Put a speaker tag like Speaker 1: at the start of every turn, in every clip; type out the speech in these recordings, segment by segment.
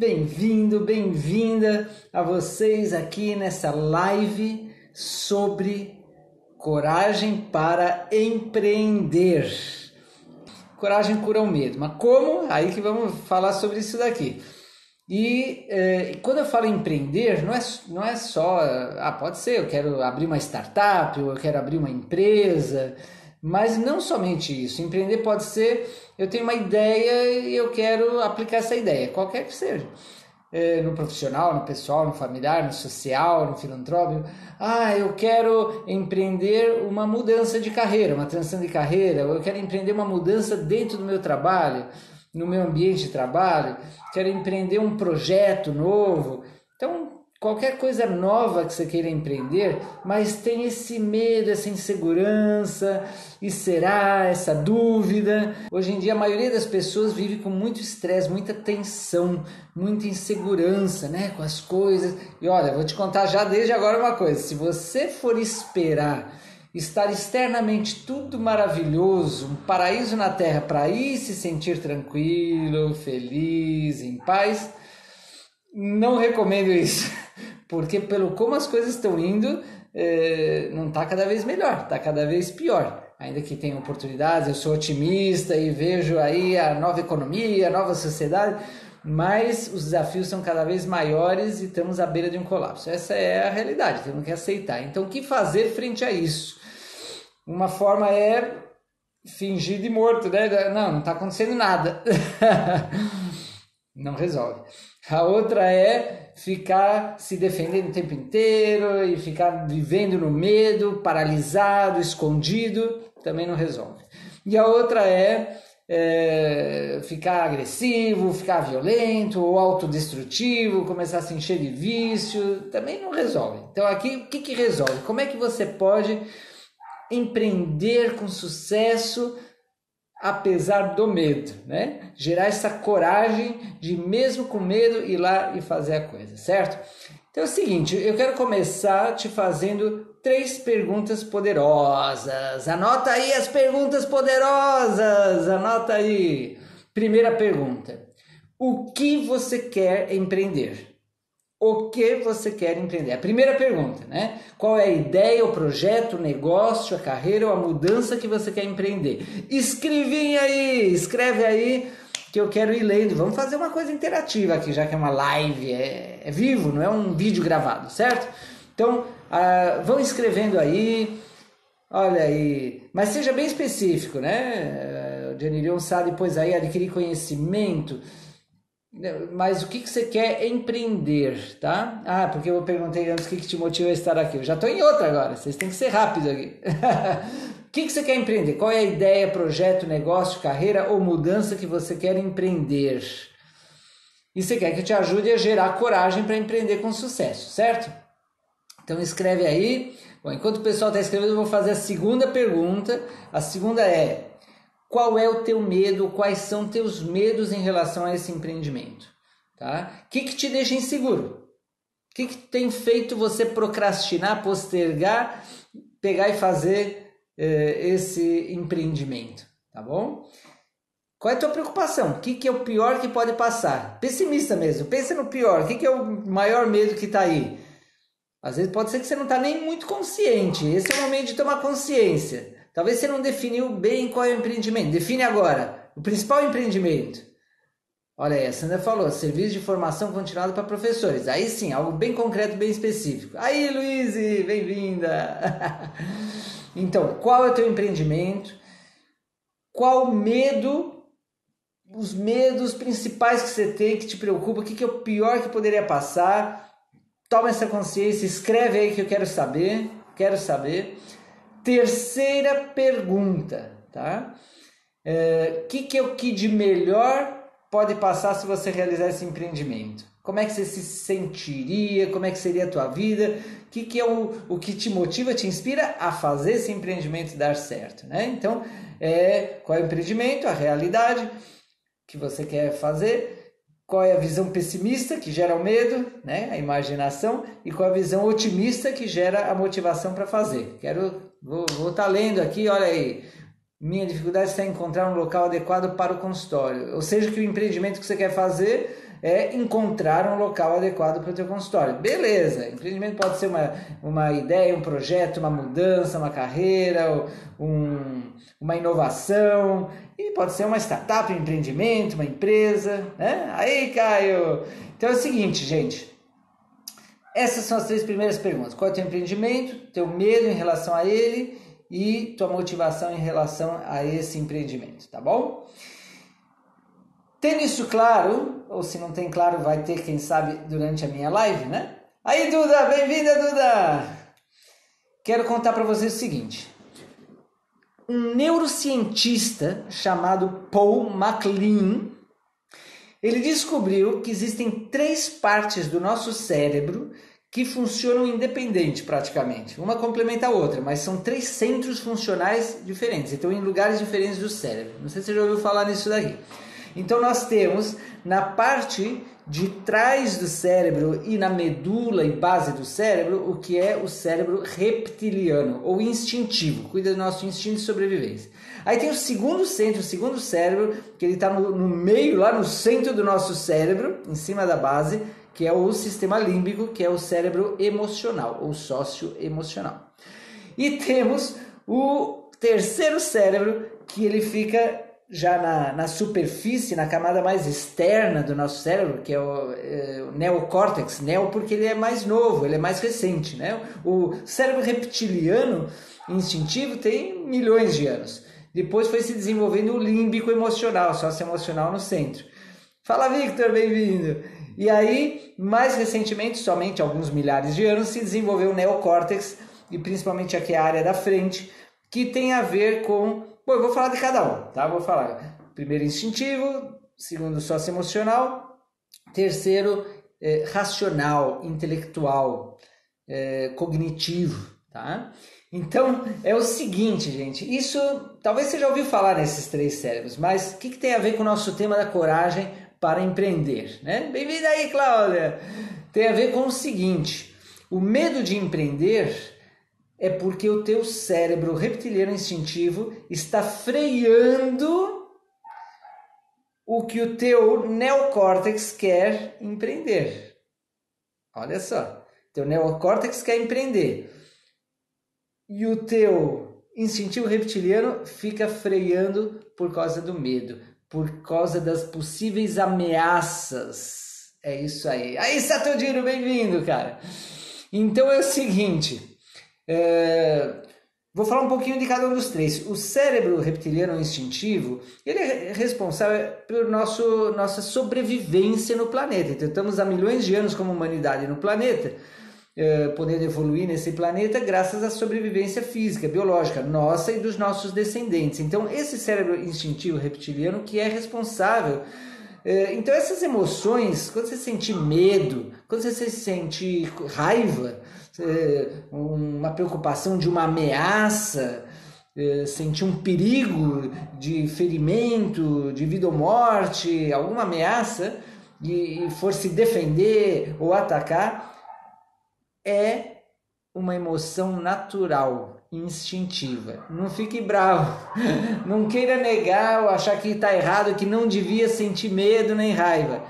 Speaker 1: Bem-vindo, bem-vinda a vocês aqui nessa live sobre coragem para empreender. Coragem cura o medo, mas como? Aí que vamos falar sobre isso daqui. E quando eu falo empreender, não é só, pode ser, eu quero abrir uma startup, ou eu quero abrir uma empresa, mas não somente isso. Empreender pode ser, eu tenho uma ideia e eu quero aplicar essa ideia, qualquer que seja. No profissional, no pessoal, no familiar, no social, no filantrópico. Eu quero empreender uma mudança de carreira, uma transição de carreira, ou eu quero empreender uma mudança dentro do meu trabalho, no meu ambiente de trabalho, quero empreender um projeto novo. Então, qualquer coisa nova que você queira empreender, mas tem esse medo, essa insegurança, e será, essa dúvida. Hoje em dia a maioria das pessoas vive com muito estresse, muita tensão, muita insegurança, né, com as coisas. E olha, vou te contar já desde agora uma coisa, se você for esperar estar externamente tudo maravilhoso, um paraíso na terra, para aí se sentir tranquilo, feliz, em paz, não recomendo isso, porque pelo como as coisas estão indo, não está cada vez melhor, está cada vez pior. Ainda que tenha oportunidades, eu sou otimista e vejo aí a nova economia, a nova sociedade, mas os desafios são cada vez maiores e estamos à beira de um colapso. Essa é a realidade, temos que aceitar. Então, o que fazer frente a isso? Uma forma é fingir de morto, né? Não está acontecendo nada. Não resolve. A outra é ficar se defendendo o tempo inteiro e ficar vivendo no medo, paralisado, escondido, também não resolve. E a outra é ficar agressivo, ficar violento ou autodestrutivo, começar a se encher de vício, também não resolve. Então aqui o que resolve? Como é que você pode empreender com sucesso apesar do medo, né? Gerar essa coragem de, mesmo com medo, ir lá e fazer a coisa, certo? Então é o seguinte, eu quero começar te fazendo 3 perguntas poderosas. Anota aí as perguntas poderosas, anota aí. Primeira pergunta, o que você quer empreender? O que você quer empreender? A primeira pergunta, né? Qual é a ideia, o projeto, o negócio, a carreira ou a mudança que você quer empreender? Escreve aí que eu quero ir lendo. Vamos fazer uma coisa interativa aqui, já que é uma live, é vivo, não é um vídeo gravado, certo? Então, vão escrevendo aí, olha aí, mas seja bem específico, né? O Janirion sabe, pois aí, adquirir conhecimento. Mas o que você quer empreender, tá? Porque eu perguntei antes o que te motiva a estar aqui. Eu já estou em outra agora, vocês têm que ser rápidos aqui. O que você quer empreender? Qual é a ideia, projeto, negócio, carreira ou mudança que você quer empreender? E você quer que eu te ajude a gerar coragem para empreender com sucesso, certo? Então escreve aí. Bom, enquanto o pessoal está escrevendo, eu vou fazer a segunda pergunta. A segunda é: qual é o teu medo? Quais são teus medos em relação a esse empreendimento? Tá? O que te deixa inseguro? O que tem feito você procrastinar, postergar, pegar e fazer esse empreendimento? Tá bom? Qual é a tua preocupação? O que é o pior que pode passar? Pessimista mesmo, pensa no pior. O que é o maior medo que está aí? Às vezes pode ser que você não está nem muito consciente. Esse é o momento de tomar consciência. Talvez você não definiu bem qual é o empreendimento. Define agora. O principal empreendimento. Olha aí, a Sandra falou, serviço de formação continuada para professores. Aí sim, algo bem concreto, bem específico. Aí, Luiz, bem-vinda! Então, qual é o teu empreendimento? Qual medo, os medos principais que você tem, que te preocupa? O que é o pior que poderia passar? Toma essa consciência, escreve aí que eu quero saber. Terceira pergunta, tá? Que é o que de melhor pode passar se você realizar esse empreendimento? Como é que você se sentiria? Como é que seria a tua vida? O que é o que te motiva, te inspira a fazer esse empreendimento dar certo, né? Então, qual é o empreendimento, a realidade que você quer fazer? Qual é a visão pessimista que gera o medo, né? A imaginação, e qual é a visão otimista que gera a motivação para fazer? Vou estar lendo aqui, olha aí. Minha dificuldade está em encontrar um local adequado para o consultório. Ou seja, que o empreendimento que você quer fazer é encontrar um local adequado para o teu consultório. Beleza, empreendimento pode ser uma ideia, um projeto, uma mudança, uma carreira, uma inovação, e pode ser uma startup, um empreendimento, uma empresa, né? Aí, Caio! Então é o seguinte, gente. Essas são as 3 primeiras perguntas. Qual é o teu empreendimento, teu medo em relação a ele e tua motivação em relação a esse empreendimento, tá bom? Tendo isso claro, ou se não tem claro, vai ter, quem sabe, durante a minha live, né? Aí, Duda, bem-vinda, Duda! Quero contar para vocês o seguinte. Um neurocientista chamado Paul MacLean, ele descobriu que existem 3 partes do nosso cérebro que funcionam independente praticamente. Uma complementa a outra, mas são 3 centros funcionais diferentes, então em lugares diferentes do cérebro. Não sei se você já ouviu falar nisso daqui. Então nós temos na parte de trás do cérebro e na medula e base do cérebro o que é o cérebro reptiliano ou instintivo, cuida do nosso instinto de sobrevivência. Aí tem o segundo centro, o segundo cérebro, que ele está no meio, lá no centro do nosso cérebro, em cima da base, que é o sistema límbico, que é o cérebro emocional ou socioemocional. E temos o terceiro cérebro, que ele fica já na superfície, na camada mais externa do nosso cérebro, que é o neocórtex, neo porque ele é mais novo, ele é mais recente, né? O cérebro reptiliano instintivo tem milhões de anos. Depois foi se desenvolvendo o límbico emocional, socioemocional no centro. Fala, Victor, bem-vindo! E aí, mais recentemente, somente alguns milhares de anos, se desenvolveu o neocórtex, e principalmente aqui a área da frente, que tem a ver com... Bom, eu vou falar de cada um, tá? Vou falar primeiro instintivo, segundo socioemocional, terceiro racional, intelectual, cognitivo, tá? Então, é o seguinte, gente, isso, talvez você já ouviu falar nesses 3 cérebros, mas o que tem a ver com o nosso tema da coragem para empreender, né? Bem-vinda aí, Cláudia! Tem a ver com o seguinte, o medo de empreender é porque o teu cérebro reptiliano instintivo está freando o que o teu neocórtex quer empreender. Olha só, teu neocórtex quer empreender. E o teu instintivo reptiliano fica freando por causa do medo, por causa das possíveis ameaças. É isso aí. Aí, Satodiro, bem-vindo, cara. Então é o seguinte, vou falar um pouquinho de cada um dos 3. O cérebro reptiliano instintivo, ele é responsável por nossa sobrevivência no planeta. Então estamos há milhões de anos como humanidade no planeta, podendo evoluir nesse planeta graças à sobrevivência física, biológica, nossa e dos nossos descendentes. Então, esse cérebro instintivo reptiliano que é responsável. Então, essas emoções, quando você sente medo, quando você sente raiva, uma preocupação de uma ameaça, sentir um perigo de ferimento, de vida ou morte, alguma ameaça, e for se defender ou atacar, é uma emoção natural, instintiva. Não fique bravo, não queira negar ou achar que está errado, que não devia sentir medo nem raiva.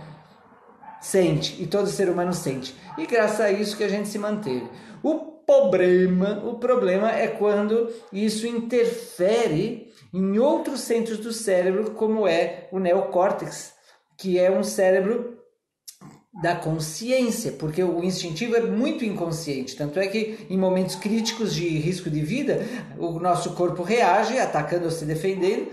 Speaker 1: Sente, e todo ser humano sente. E graças a isso que a gente se manteve. O problema é quando isso interfere em outros centros do cérebro, como é o neocórtex, que é um cérebro da consciência, porque o instintivo é muito inconsciente, tanto é que em momentos críticos de risco de vida, o nosso corpo reage atacando ou se defendendo,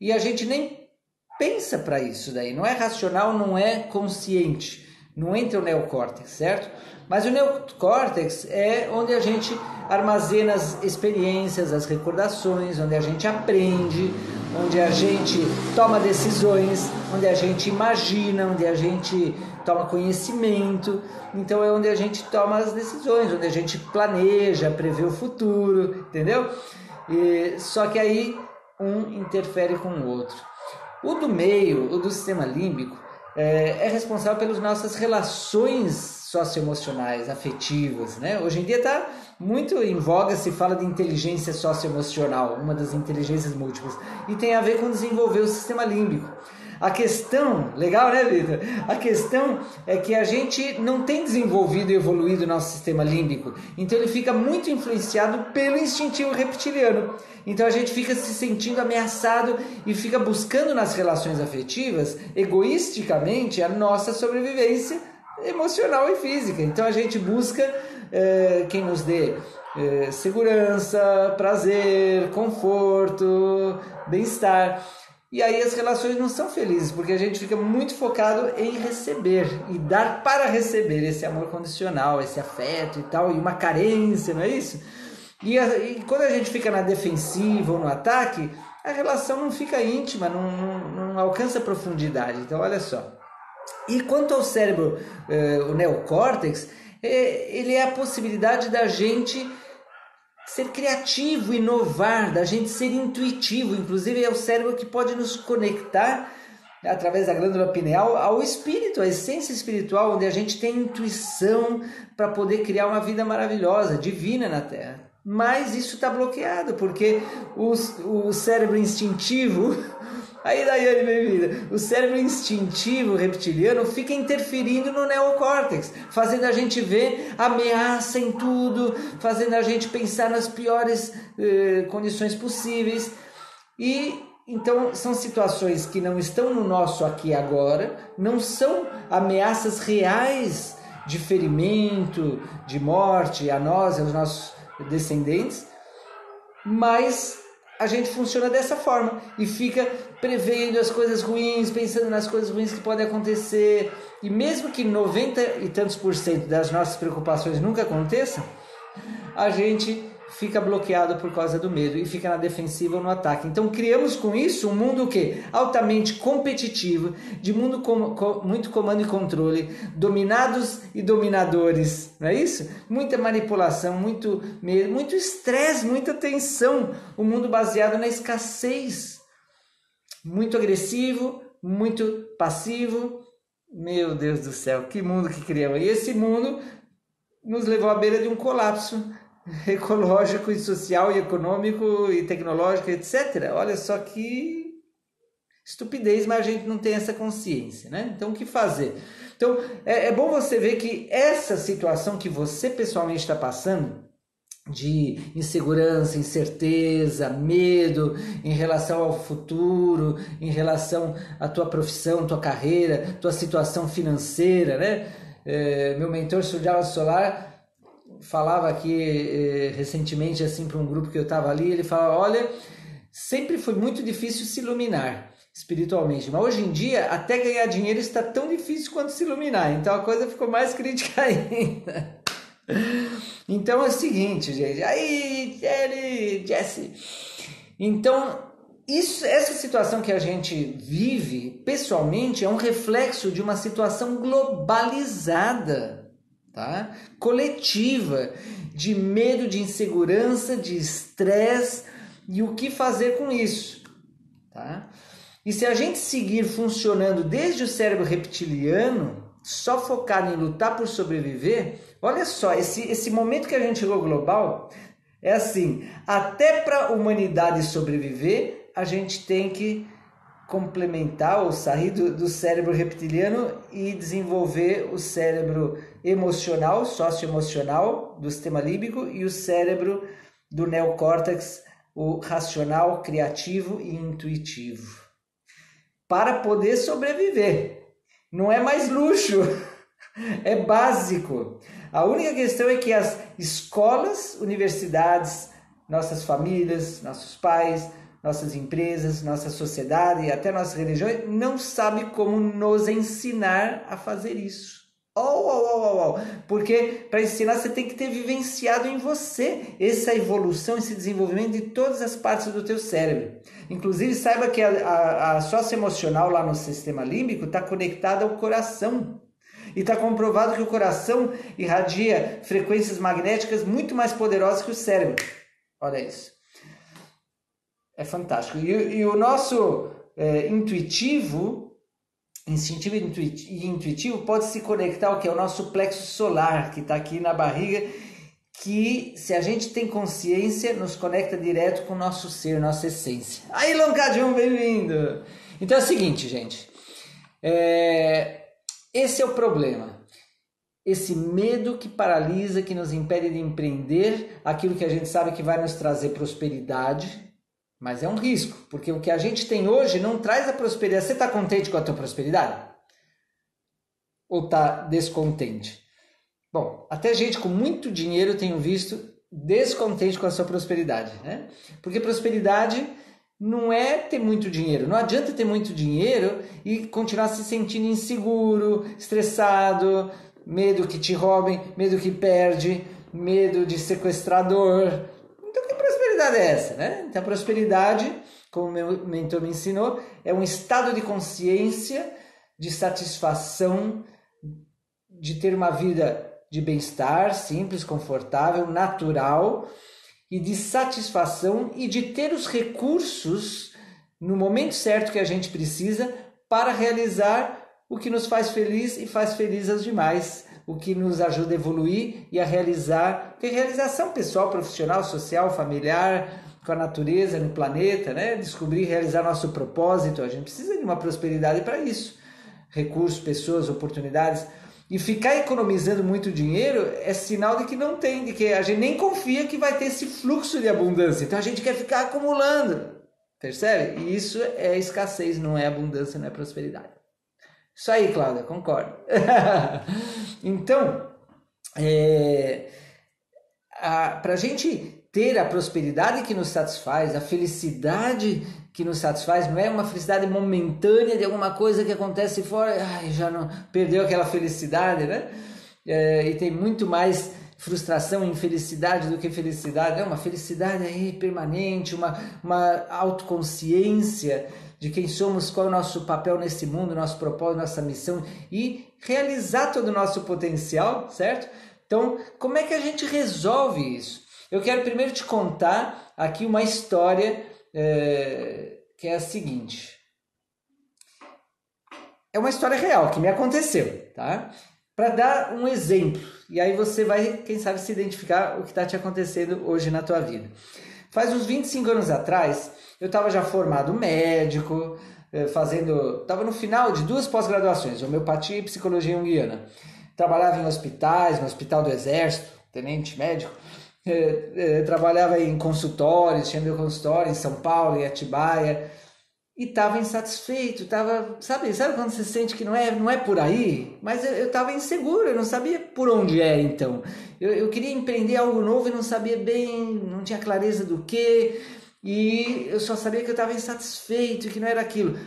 Speaker 1: e a gente nem pensa para isso daí, não é racional, não é consciente, não entra o neocórtex, certo? Mas o neocórtex é onde a gente armazena as experiências, as recordações, onde a gente aprende, onde a gente toma decisões, onde a gente imagina, onde a gente toma conhecimento. Então é onde a gente toma as decisões, onde a gente planeja, prevê o futuro, entendeu? Só que aí um interfere com o outro. O do meio, o do sistema límbico, é responsável pelas nossas relações socioemocionais, afetivas, né? Hoje em dia está muito em voga, se fala de inteligência socioemocional, uma das inteligências múltiplas, e tem a ver com desenvolver o sistema límbico. A questão, legal, né, Vitor? A questão é que a gente não tem desenvolvido e evoluído o nosso sistema límbico, então ele fica muito influenciado pelo instintivo reptiliano. Então a gente fica se sentindo ameaçado e fica buscando nas relações afetivas, egoisticamente, a nossa sobrevivência emocional e física. Então a gente busca quem nos dê segurança, prazer, conforto, bem-estar. E aí as relações não são felizes, porque a gente fica muito focado em receber e dar para receber esse amor condicional, esse afeto e tal, e uma carência, não é isso? E quando a gente fica na defensiva ou no ataque, a relação não fica íntima, não alcança profundidade. Então olha só. E quanto ao cérebro, o neocórtex, ele é a possibilidade da gente ser criativo, inovar, da gente ser intuitivo. Inclusive é o cérebro que pode nos conectar através da glândula pineal ao espírito, à essência espiritual, onde a gente tem intuição para poder criar uma vida maravilhosa, divina na Terra. Mas isso está bloqueado, porque o cérebro instintivo, aí Daiane, bem-vinda, o cérebro instintivo reptiliano fica interferindo no neocórtex, fazendo a gente ver ameaça em tudo, fazendo a gente pensar nas piores condições possíveis. E então são situações que não estão no nosso aqui e agora, não são ameaças reais de ferimento, de morte a nós e aos nossos descendentes, mas a gente funciona dessa forma e fica prevendo as coisas ruins, pensando nas coisas ruins que podem acontecer, e mesmo que 90 e tantos % das nossas preocupações nunca aconteçam, a gente fica bloqueado por causa do medo e fica na defensiva ou no ataque. Então criamos com isso um mundo que altamente competitivo, de mundo muito comando e controle, dominados e dominadores, não é isso? Muita manipulação, muito medo, muito estresse, muita tensão, um mundo baseado na escassez, muito agressivo, muito passivo. Meu Deus do céu, que mundo que criamos! E esse mundo nos levou à beira de um colapso ecológico e social e econômico e tecnológico, etc. Olha só que estupidez, mas a gente não tem essa consciência, né? Então o que fazer? Então é bom você ver que essa situação que você pessoalmente está passando, de insegurança, incerteza, medo em relação ao futuro, em relação à tua profissão, tua carreira, tua situação financeira, né? Meu mentor Sujala Solar falava aqui recentemente assim para um grupo que eu estava ali, ele falava, olha, sempre foi muito difícil se iluminar espiritualmente, mas hoje em dia até ganhar dinheiro está tão difícil quanto se iluminar, então a coisa ficou mais crítica ainda. Então é o seguinte, gente, aí, Jesse, então essa situação que a gente vive pessoalmente é um reflexo de uma situação globalizada, tá? Coletiva, de medo, de insegurança, de estresse, e o que fazer com isso, tá? E se a gente seguir funcionando desde o cérebro reptiliano, só focado em lutar por sobreviver, olha só, esse momento que a gente chegou global, é assim, até para a humanidade sobreviver, a gente tem que complementar ou sair do cérebro reptiliano e desenvolver o cérebro emocional, socioemocional do sistema límbico e o cérebro do neocórtex, o racional, criativo e intuitivo, para poder sobreviver. Não é mais luxo, é básico. A única questão é que as escolas, universidades, nossas famílias, nossos pais, nossas empresas, nossa sociedade e até nossas religiões não sabem como nos ensinar a fazer isso. Porque para ensinar você tem que ter vivenciado em você essa evolução, esse desenvolvimento de todas as partes do teu cérebro. Inclusive saiba que a socioemocional lá no sistema límbico está conectada ao coração. E está comprovado que o coração irradia frequências magnéticas muito mais poderosas que o cérebro. Olha isso. É fantástico. E o nosso instintivo e intuitivo pode se conectar ao que é o nosso plexo solar, que está aqui na barriga, que se a gente tem consciência, nos conecta direto com o nosso ser, nossa essência. Aí, Loncadium, bem-vindo! Então é o seguinte, gente, esse é o problema. Esse medo que paralisa, que nos impede de empreender aquilo que a gente sabe que vai nos trazer prosperidade, mas é um risco, porque o que a gente tem hoje não traz a prosperidade. Você está contente com a tua prosperidade? Ou está descontente? Bom, até gente com muito dinheiro eu tenho visto descontente com a sua prosperidade, né? Porque prosperidade não é ter muito dinheiro. Não adianta ter muito dinheiro e continuar se sentindo inseguro, estressado, medo que te roubem, medo que perde, medo de sequestrador. Então que prosperidade é essa, né? Então a prosperidade, como meu mentor me ensinou, é um estado de consciência, de satisfação, de ter uma vida de bem-estar, simples, confortável, natural, e de satisfação e de ter os recursos no momento certo que a gente precisa para realizar o que nos faz feliz e faz feliz aos demais, o que nos ajuda a evoluir e a realizar, porque realização pessoal, profissional, social, familiar, com a natureza, no planeta, né? Descobrir, realizar nosso propósito, a gente precisa de uma prosperidade para isso, recursos, pessoas, oportunidades. E ficar economizando muito dinheiro é sinal de que não tem, de que a gente nem confia que vai ter esse fluxo de abundância. Então a gente quer ficar acumulando, percebe? E isso é escassez, não é abundância, não é prosperidade. Isso aí, Cláudia, concordo. Então, para a gente ter a prosperidade que nos satisfaz, a felicidade que nos satisfaz, não é uma felicidade momentânea de alguma coisa que acontece fora, já não perdeu aquela felicidade, né? E tem muito mais frustração e infelicidade do que felicidade, uma felicidade aí permanente, uma autoconsciência de quem somos, qual é o nosso papel nesse mundo, nosso propósito, nossa missão e realizar todo o nosso potencial, certo? Então, como é que a gente resolve isso? Eu quero primeiro te contar aqui uma história que é a seguinte. É uma história real que me aconteceu, tá? Para dar um exemplo. E aí você vai, quem sabe, se identificar o que está te acontecendo hoje na tua vida. Faz uns 25 anos atrás, eu estava já formado médico, estava no final de 2 pós-graduações, homeopatia e psicologia junguiana. Trabalhava em hospitais, no Hospital do Exército, tenente médico. Trabalhava em consultórios, tinha meu consultório em São Paulo, em Atibaia, e estava insatisfeito, sabe quando você sente que não é por aí? Mas eu estava inseguro, eu não sabia por onde é então. Eu queria empreender algo novo e não sabia bem, não tinha clareza do que, e eu só sabia que eu estava insatisfeito, que não era aquilo.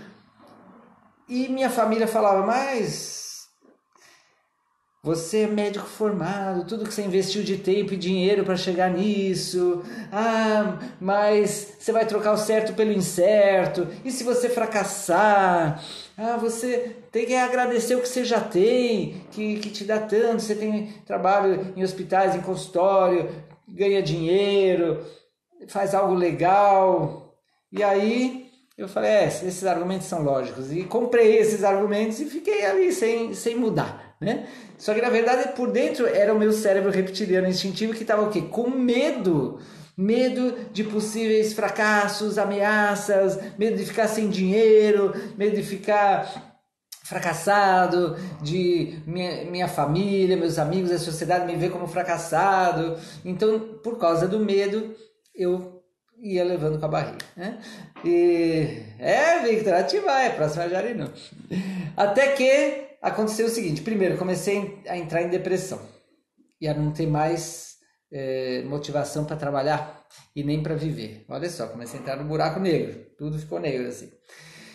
Speaker 1: E minha família falava, mas você é médico formado, tudo que você investiu de tempo e dinheiro para chegar nisso. Mas você vai trocar o certo pelo incerto. E se você fracassar? Você tem que agradecer o que você já tem, que te dá tanto. Você tem trabalho em hospitais, em consultório, ganha dinheiro, faz algo legal. E aí eu falei, esses argumentos são lógicos. E comprei esses argumentos e fiquei ali sem mudar, né? Só que na verdade por dentro era o meu cérebro reptiliano instintivo que estava o quê? Com medo de possíveis fracassos, ameaças, medo de ficar sem dinheiro, medo de ficar fracassado, de minha família, meus amigos, a sociedade me ver como fracassado. Então, por causa do medo, eu ia levando com a barriga, né? Victor, ativar, próxima Jarinu. Até que aconteceu o seguinte, primeiro comecei a entrar em depressão e a não ter mais motivação para trabalhar e nem para viver. Olha só, comecei a entrar no buraco negro, tudo ficou negro assim.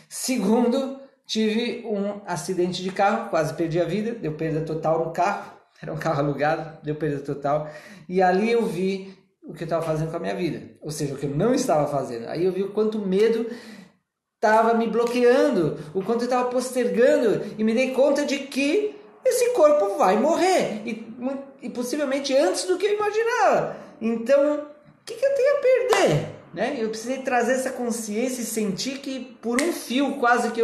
Speaker 1: Segundo, tive um acidente de carro, quase perdi a vida, deu perda total no carro, era um carro alugado, deu perda total, e ali eu vi o que eu estava fazendo com a minha vida, ou seja, o que eu não estava fazendo. Aí eu vi o quanto medo estava me bloqueando, o quanto eu estava postergando, e me dei conta de que esse corpo vai morrer, e possivelmente antes do que eu imaginava. Então, o que eu tenho a perder? Né? Eu precisei trazer essa consciência e sentir que por um fio quase que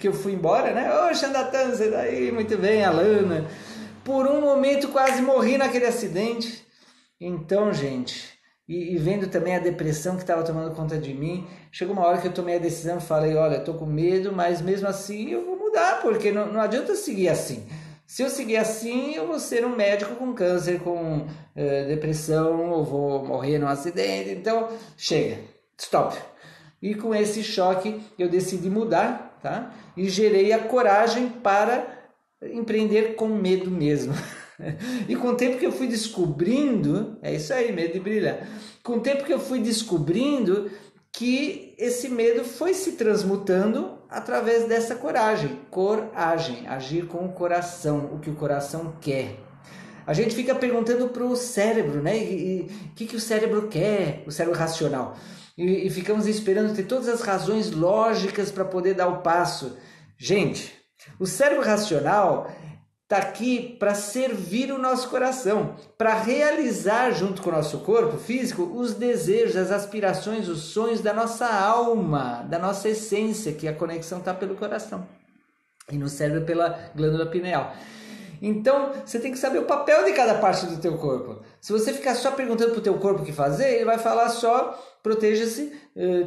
Speaker 1: eu fui embora, né? Ô, Xandatã, você daí, muito bem, Alana. Por um momento quase morri naquele acidente. Então, gente, e vendo também a depressão que estava tomando conta de mim, chegou uma hora que eu tomei a decisão e falei, olha, eu tô com medo, mas mesmo assim eu vou mudar, porque não adianta eu seguir assim. Se eu seguir assim, eu vou ser um médico com câncer, com depressão, ou vou morrer num acidente, então chega, stop. E com esse choque eu decidi mudar, tá? E gerei a coragem para empreender com medo mesmo. E com o tempo que eu fui descobrindo, é isso aí, medo de brilhar. Com o tempo que eu fui descobrindo que esse medo foi se transmutando através dessa coragem. Coragem, agir com o coração, o que o coração quer. A gente fica perguntando para o cérebro, né? O que o cérebro quer, o cérebro racional. E ficamos esperando ter todas as razões lógicas para poder dar o passo. Gente, o cérebro racional está aqui para servir o nosso coração, para realizar junto com o nosso corpo físico os desejos, as aspirações, os sonhos da nossa alma, da nossa essência, que a conexão está pelo coração e no cérebro pela glândula pineal. Então, você tem que saber o papel de cada parte do teu corpo. Se você ficar só perguntando para o teu corpo o que fazer, ele vai falar só, proteja-se,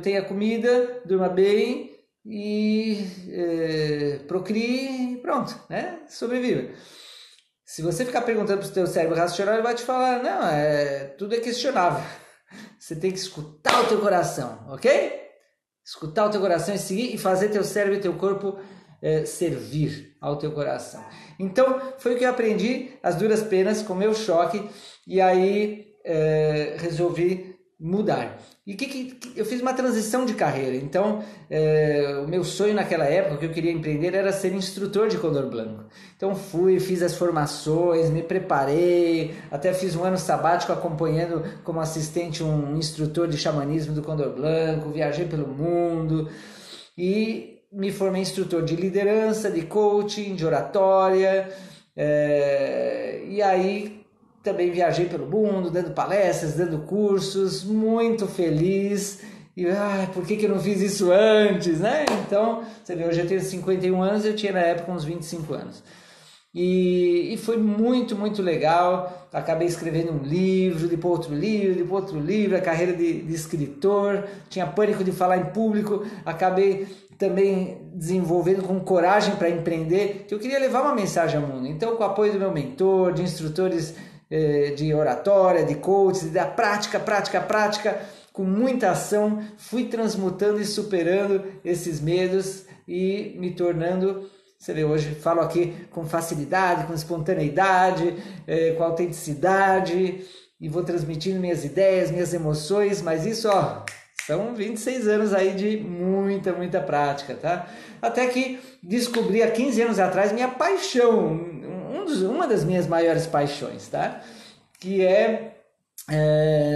Speaker 1: tenha comida, durma bem e procrie e pronto, né? Sobreviva. Se você ficar perguntando para o teu cérebro racional, ele vai te falar, não, tudo é questionável. Você tem que escutar o teu coração, ok? Escutar o teu coração e seguir e fazer teu cérebro e teu corpo servir ao teu coração. Então, foi o que eu aprendi, as duras penas, com o meu choque, e aí resolvi mudar. E eu fiz uma transição de carreira. Então, o meu sonho naquela época, que eu queria empreender, era ser instrutor de Condor Blanco. Então, fiz as formações, me preparei, até fiz um ano sabático acompanhando como assistente um instrutor de xamanismo do Condor Blanco, viajei pelo mundo e me formei instrutor de liderança, de coaching, de oratória, e aí também viajei pelo mundo, dando palestras, dando cursos, muito feliz. E por que eu não fiz isso antes, né? Então, você vê, hoje eu tenho 51 anos, eu tinha na época uns 25 anos. E foi muito, muito legal. Acabei escrevendo um livro, depois outro livro, a carreira de escritor. Tinha pânico de falar em público. Acabei também desenvolvendo com coragem para empreender, que eu queria levar uma mensagem ao mundo. Então, com o apoio do meu mentor, de instrutores de oratória, de coaches, da prática, com muita ação, fui transmutando e superando esses medos e me tornando... Você vê, hoje falo aqui com facilidade, com espontaneidade, com autenticidade, e vou transmitindo minhas ideias, minhas emoções, mas isso, são 26 anos aí de muita, muita prática, tá? Até que descobri há 15 anos atrás minha paixão, uma das minhas maiores paixões, tá? Que é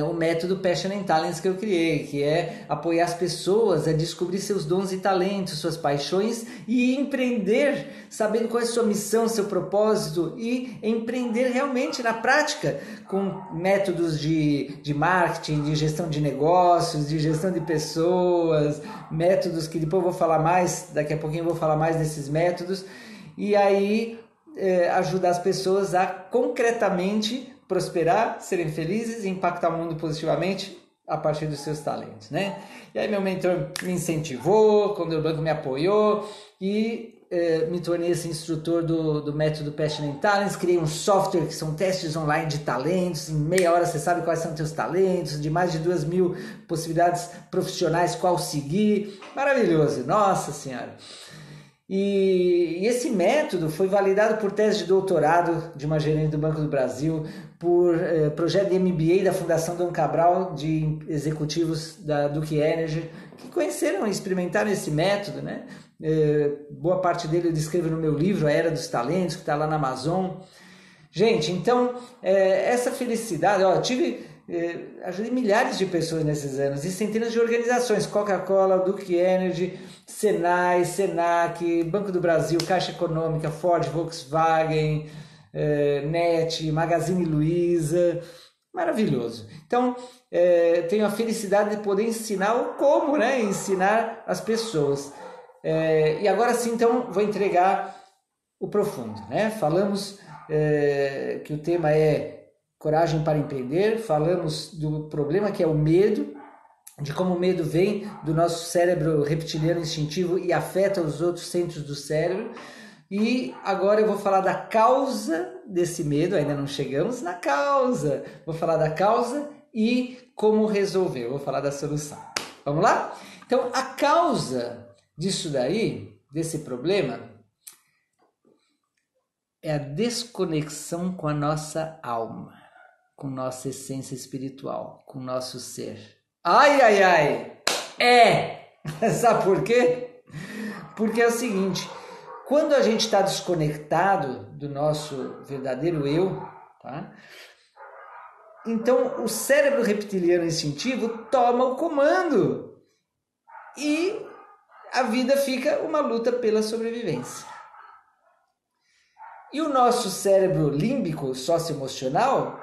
Speaker 1: o método Passion and Talents que eu criei, que é apoiar as pessoas a descobrir seus dons e talentos, suas paixões e empreender, sabendo qual é a sua missão, seu propósito, e empreender realmente na prática, com métodos de marketing, de gestão de negócios, de gestão de pessoas, métodos que depois eu vou falar mais, daqui a pouquinho eu vou falar mais desses métodos, e aí ajudar as pessoas a concretamente prosperar, serem felizes e impactar o mundo positivamente a partir dos seus talentos, né? E aí meu mentor me incentivou, quando o banco me apoiou e me tornei esse instrutor do método Passion and Talents, criei um software que são testes online de talentos, em meia hora você sabe quais são os teus talentos, de mais de 2.000 possibilidades profissionais, qual seguir, maravilhoso, nossa senhora! E esse método foi validado por tese de doutorado de uma gerente do Banco do Brasil, por projeto de MBA da Fundação Dom Cabral, de executivos da Duke Energy, que conheceram e experimentaram esse método, né? Boa parte dele eu descrevo no meu livro, A Era dos Talentos, que está lá na Amazon. Gente, então, essa felicidade, ajudei milhares de pessoas nesses anos e centenas de organizações, Coca-Cola, Duke Energy, Senai, Senac, Banco do Brasil, Caixa Econômica, Ford, Volkswagen, NET, Magazine Luiza, maravilhoso. Então, tenho a felicidade de poder ensinar o como, né? Ensinar as pessoas. E agora sim, então, vou entregar o profundo, né? Falamos que o tema é Coragem para Empreender, falamos do problema que é o medo, de como o medo vem do nosso cérebro reptiliano instintivo e afeta os outros centros do cérebro. E agora eu vou falar da causa desse medo, ainda não chegamos na causa. Vou falar da causa e como resolver, eu vou falar da solução. Vamos lá? Então, a causa disso daí, desse problema, é a desconexão com a nossa alma, com nossa essência espiritual, com nosso ser. Ai, ai, ai! Sabe por quê? Porque é o seguinte, quando a gente está desconectado do nosso verdadeiro eu, tá? Então o cérebro reptiliano instintivo toma o comando e a vida fica uma luta pela sobrevivência. E o nosso cérebro límbico socioemocional,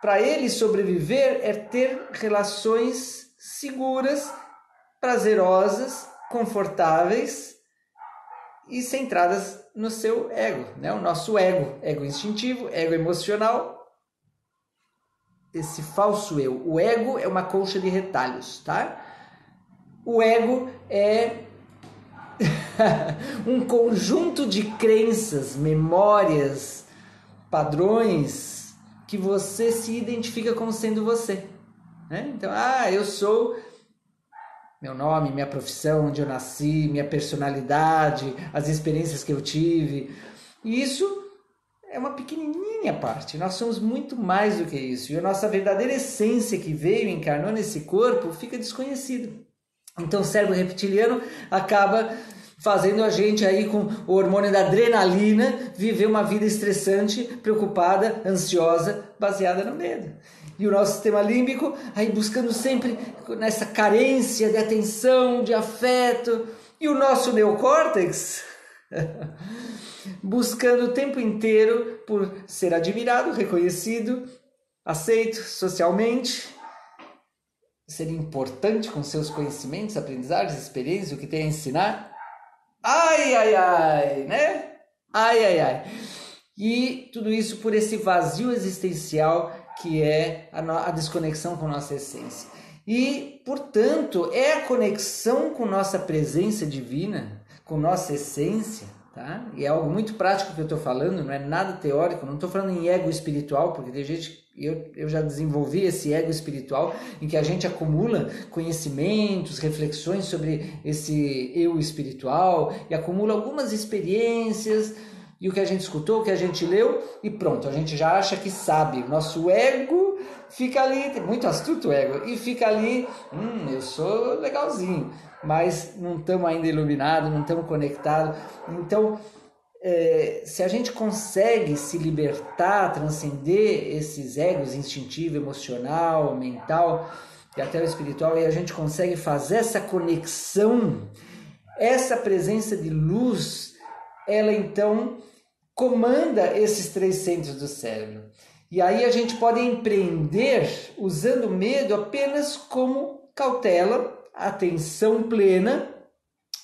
Speaker 1: para ele sobreviver é ter relações seguras, prazerosas, confortáveis e centradas no seu ego, né? O nosso ego instintivo, ego emocional, esse falso eu. O ego é uma colcha de retalhos, tá? O ego é um conjunto de crenças, memórias, padrões que você se identifica como sendo você, né? Então, eu sou meu nome, minha profissão, onde eu nasci, minha personalidade, as experiências que eu tive. E isso é uma pequenininha parte. Nós somos muito mais do que isso. E a nossa verdadeira essência que veio e encarnou nesse corpo fica desconhecida. Então o cérebro reptiliano acaba fazendo a gente aí com o hormônio da adrenalina viver uma vida estressante, preocupada, ansiosa, baseada no medo. E o nosso sistema límbico aí buscando sempre nessa carência de atenção, de afeto. E o nosso neocórtex buscando o tempo inteiro por ser admirado, reconhecido, aceito socialmente, ser importante com seus conhecimentos, aprendizagens, experiências, o que tem a ensinar. Ai, ai, ai, né? Ai, ai, ai. E tudo isso por esse vazio existencial que é a desconexão com nossa essência. E, portanto, é a conexão com nossa presença divina, com nossa essência, tá? E é algo muito prático que eu estou falando, não é nada teórico, não estou falando em ego espiritual, porque tem gente, eu já desenvolvi esse ego espiritual, em que a gente acumula conhecimentos, reflexões sobre esse eu espiritual, e acumula algumas experiências, e o que a gente escutou, o que a gente leu, e pronto, a gente já acha que sabe. O nosso ego fica ali, muito astuto o ego, e fica ali, eu sou legalzinho, mas não estamos ainda iluminados, não estamos conectados. Então, se a gente consegue se libertar, transcender esses egos instintivo, emocional, mental e até o espiritual, e a gente consegue fazer essa conexão, essa presença de luz, ela então comanda esses 3 centros do cérebro. E aí a gente pode empreender usando o medo apenas como cautela, atenção plena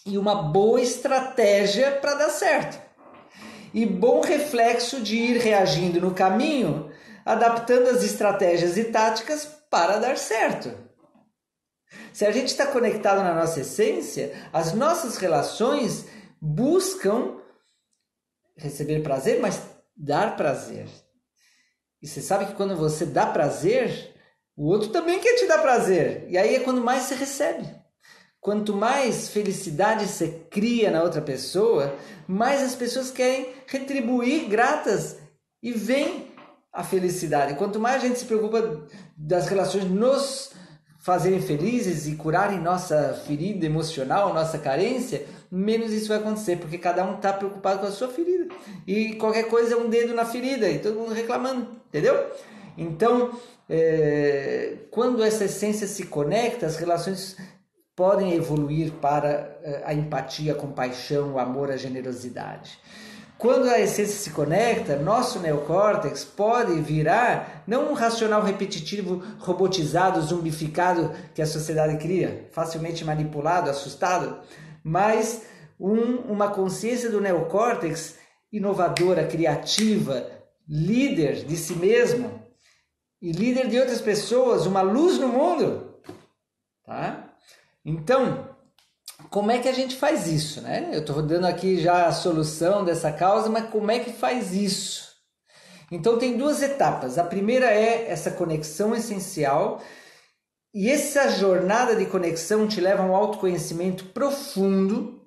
Speaker 1: e uma boa estratégia para dar certo. E bom reflexo de ir reagindo no caminho, adaptando as estratégias e táticas para dar certo. Se a gente está conectado na nossa essência, as nossas relações buscam receber prazer, mas dar prazer. E você sabe que quando você dá prazer, o outro também quer te dar prazer. E aí é quando mais você recebe. Quanto mais felicidade você cria na outra pessoa, mais as pessoas querem retribuir gratas e vem a felicidade. Quanto mais a gente se preocupa das relações nos fazerem felizes e curarem nossa ferida emocional, nossa carência, menos isso vai acontecer, porque cada um está preocupado com a sua ferida. E qualquer coisa é um dedo na ferida e todo mundo reclamando, entendeu? Então, quando essa essência se conecta, as relações podem evoluir para a empatia, a compaixão, o amor, a generosidade. Quando a essência se conecta, nosso neocórtex pode virar não um racional repetitivo, robotizado, zumbificado que a sociedade cria, facilmente manipulado, assustado, mas uma consciência do neocórtex inovadora, criativa, líder de si mesmo e líder de outras pessoas, uma luz no mundo, tá? Então, como é que a gente faz isso, né? Eu estou dando aqui já a solução dessa causa, mas como é que faz isso? Então tem duas etapas. A primeira é essa conexão essencial, e essa jornada de conexão te leva a um autoconhecimento profundo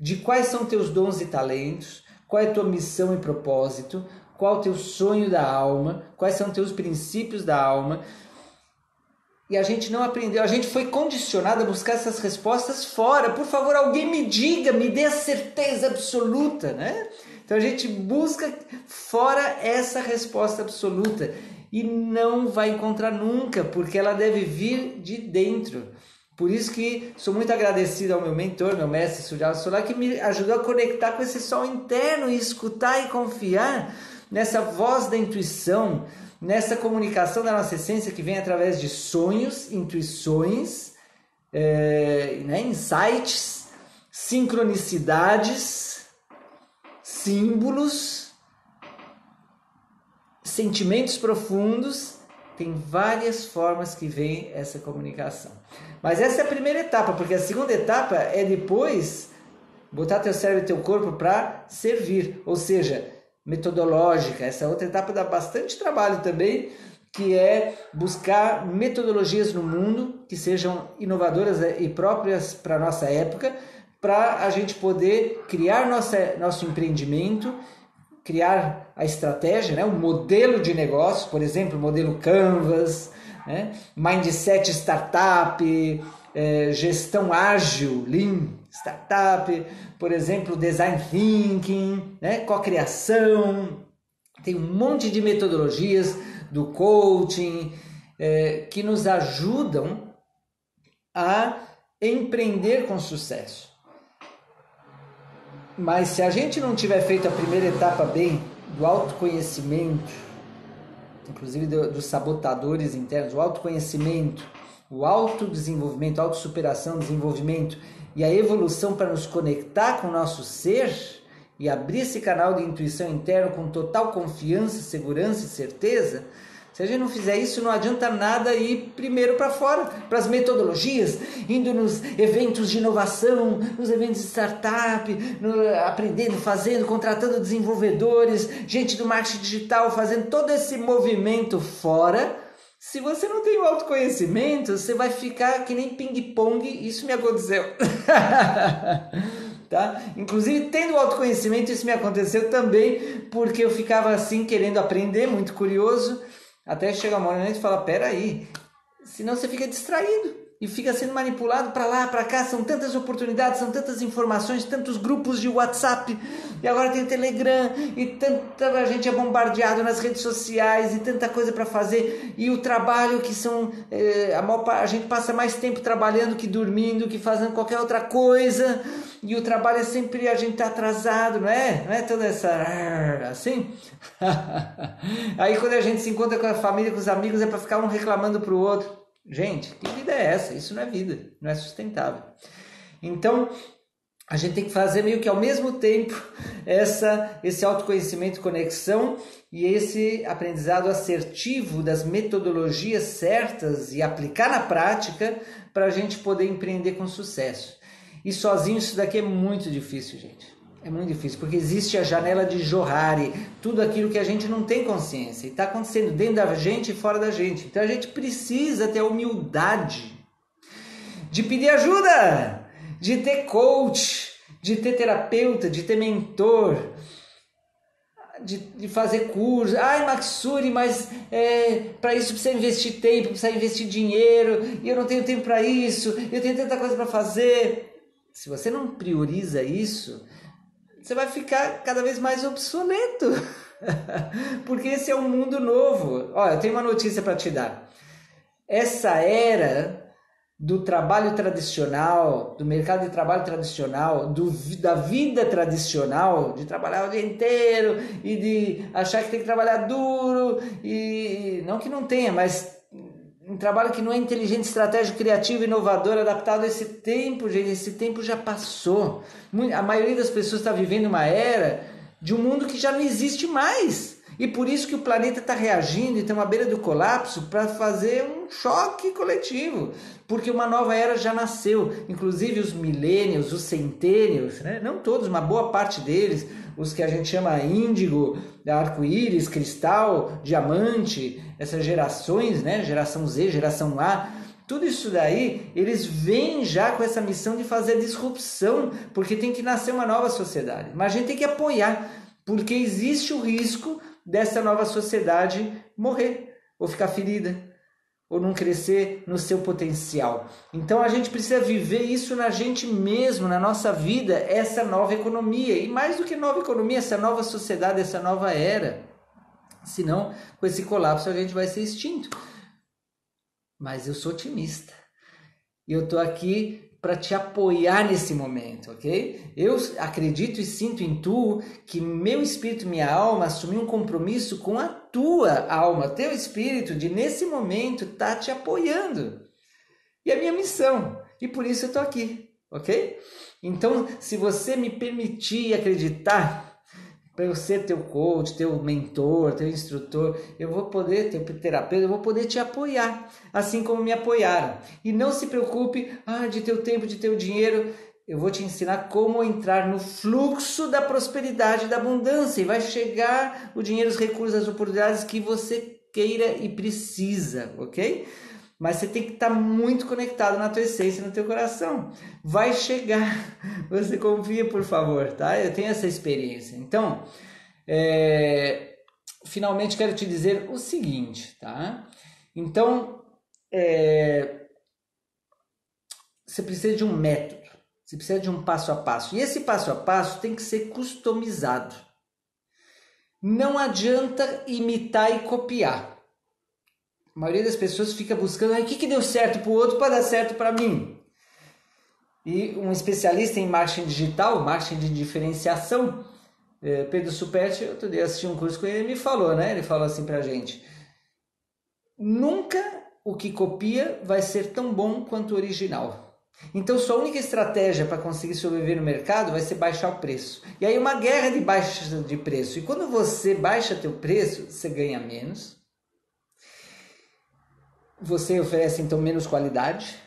Speaker 1: de quais são teus dons e talentos, qual é a tua missão e propósito, qual é o teu sonho da alma, quais são teus princípios da alma. E a gente não aprendeu, a gente foi condicionado a buscar essas respostas fora. Por favor, alguém me diga, me dê a certeza absoluta, né? Então a gente busca fora essa resposta absoluta e não vai encontrar nunca, porque ela deve vir de dentro. Por isso que sou muito agradecido ao meu mentor, meu mestre Suryal Solar, que me ajudou a conectar com esse sol interno e escutar e confiar nessa voz da intuição, nessa comunicação da nossa essência que vem através de sonhos, intuições, insights, sincronicidades, símbolos, sentimentos profundos. Tem várias formas que vem essa comunicação. Mas essa é a primeira etapa, porque a segunda etapa é depois botar teu cérebro e teu corpo para servir, ou seja, metodológica. Essa outra etapa dá bastante trabalho também, que é buscar metodologias no mundo que sejam inovadoras e próprias para a nossa época, para a gente poder criar nosso empreendimento, criar a estratégia, né? O modelo de negócio, por exemplo, o modelo Canvas, né? Mindset Startup, gestão ágil, Lean Startup, por exemplo, Design Thinking, né? Cocriação. Tem um monte de metodologias do coaching que nos ajudam a empreender com sucesso. Mas se a gente não tiver feito a primeira etapa bem, do autoconhecimento, inclusive dos sabotadores internos, o autoconhecimento, o autodesenvolvimento, autossuperação, desenvolvimento e a evolução para nos conectar com o nosso ser e abrir esse canal de intuição interno com total confiança, segurança e certeza, se a gente não fizer isso, não adianta nada ir primeiro para fora, para as metodologias, indo nos eventos de inovação, nos eventos de startup, aprendendo, fazendo, contratando desenvolvedores, gente do marketing digital, fazendo todo esse movimento fora. Se você não tem o autoconhecimento, você vai ficar que nem ping-pong. Isso me aconteceu. Tá? Inclusive, tendo autoconhecimento, isso me aconteceu também, porque eu ficava assim, querendo aprender, muito curioso, até chegar um momento e falar, peraí, senão você fica distraído e fica sendo manipulado para lá, para cá, são tantas oportunidades, são tantas informações, tantos grupos de WhatsApp, e agora tem o Telegram, e tanta gente é bombardeado nas redes sociais, e tanta coisa para fazer, e o trabalho que são, a gente passa mais tempo trabalhando que dormindo, que fazendo qualquer outra coisa, e o trabalho é sempre a gente tá atrasado, não é? Não é toda essa assim? Aí quando a gente se encontra com a família, com os amigos, é para ficar um reclamando pro outro. Gente, que vida é essa? Isso não é vida, não é sustentável. Então, a gente tem que fazer meio que ao mesmo tempo esse autoconhecimento, conexão e esse aprendizado assertivo das metodologias certas e aplicar na prática para a gente poder empreender com sucesso. E sozinho isso daqui é muito difícil, gente. É muito difícil, porque existe a janela de Johari, tudo aquilo que a gente não tem consciência. E está acontecendo dentro da gente e fora da gente. Então a gente precisa ter a humildade de pedir ajuda, de ter coach, de ter terapeuta, de ter mentor, de fazer curso. Ai, Maxuri, mas para isso precisa investir tempo, precisa investir dinheiro, e eu não tenho tempo para isso, eu tenho tanta coisa para fazer. Se você não prioriza isso, você vai ficar cada vez mais obsoleto, porque esse é um mundo novo. Olha, eu tenho uma notícia para te dar. Essa era do trabalho tradicional, do mercado de trabalho tradicional, da vida tradicional, de trabalhar o dia inteiro e de achar que tem que trabalhar duro, e não que não tenha, mas um trabalho que não é inteligente, estratégico, criativo, inovador, adaptado a esse tempo, gente. Esse tempo já passou. A maioria das pessoas está vivendo uma era de um mundo que já não existe mais. E por isso que o planeta está reagindo e está à beira do colapso para fazer um choque coletivo, porque uma nova era já nasceu, inclusive os millennials, os centennials, né? Não todos, uma boa parte deles, os que a gente chama índigo, arco-íris, cristal, diamante, essas gerações, né? Geração Z, geração A, tudo isso daí, eles vêm já com essa missão de fazer a disrupção, porque tem que nascer uma nova sociedade. Mas a gente tem que apoiar, porque existe o risco dessa nova sociedade morrer, ou ficar ferida, ou não crescer no seu potencial. Então a gente precisa viver isso na gente mesmo, na nossa vida, essa nova economia. E mais do que nova economia, essa nova sociedade, essa nova era. Senão, com esse colapso, a gente vai ser extinto. Mas eu sou otimista. E eu estou aqui para te apoiar nesse momento, ok? Eu acredito e sinto em tu que meu espírito, minha alma, assumir um compromisso com a tua alma, teu espírito, de nesse momento estar te apoiando. E a minha missão. E por isso eu estou aqui, ok? Então, se você me permitir acreditar, para eu ser teu coach, teu mentor, teu instrutor, eu vou poder, teu terapeuta, eu vou poder te apoiar, assim como me apoiaram. E não se preocupe, de teu tempo, de teu dinheiro, eu vou te ensinar como entrar no fluxo da prosperidade, da abundância, e vai chegar o dinheiro, os recursos, as oportunidades que você queira e precisa, ok? Mas você tem que estar muito conectado na tua essência, no teu coração. Vai chegar. Você confia, por favor, tá? Eu tenho essa experiência. Então, finalmente quero te dizer o seguinte, tá? Então, você precisa de um método. Você precisa de um passo a passo. E esse passo a passo tem que ser customizado. Não adianta imitar e copiar. A maioria das pessoas fica buscando o que deu certo para o outro para dar certo para mim. E um especialista em marketing digital, marketing de diferenciação, Pedro Superti, outro dia eu assisti um curso com ele, ele me falou, né? Ele falou assim para a gente: nunca o que copia vai ser tão bom quanto o original. Então sua única estratégia para conseguir sobreviver no mercado vai ser baixar o preço. E aí uma guerra de baixa de preço. E quando você baixa teu preço, você ganha menos. Você oferece então menos qualidade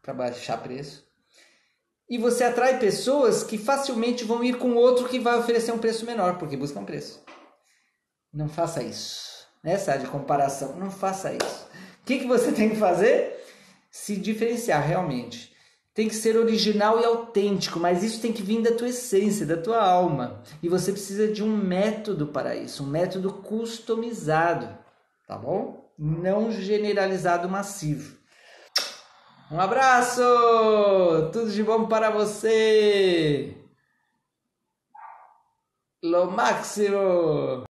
Speaker 1: para baixar preço. E você atrai pessoas que facilmente vão ir com outro que vai oferecer um preço menor, porque buscam preço. Não faça isso. Essa de comparação, não faça isso. O que você tem que fazer? Se diferenciar realmente. Tem que ser original e autêntico, mas isso tem que vir da tua essência, da tua alma. E você precisa de um método para isso, um método customizado, tá bom? Não generalizado, massivo. Um abraço! Tudo de bom para você! Lo máximo!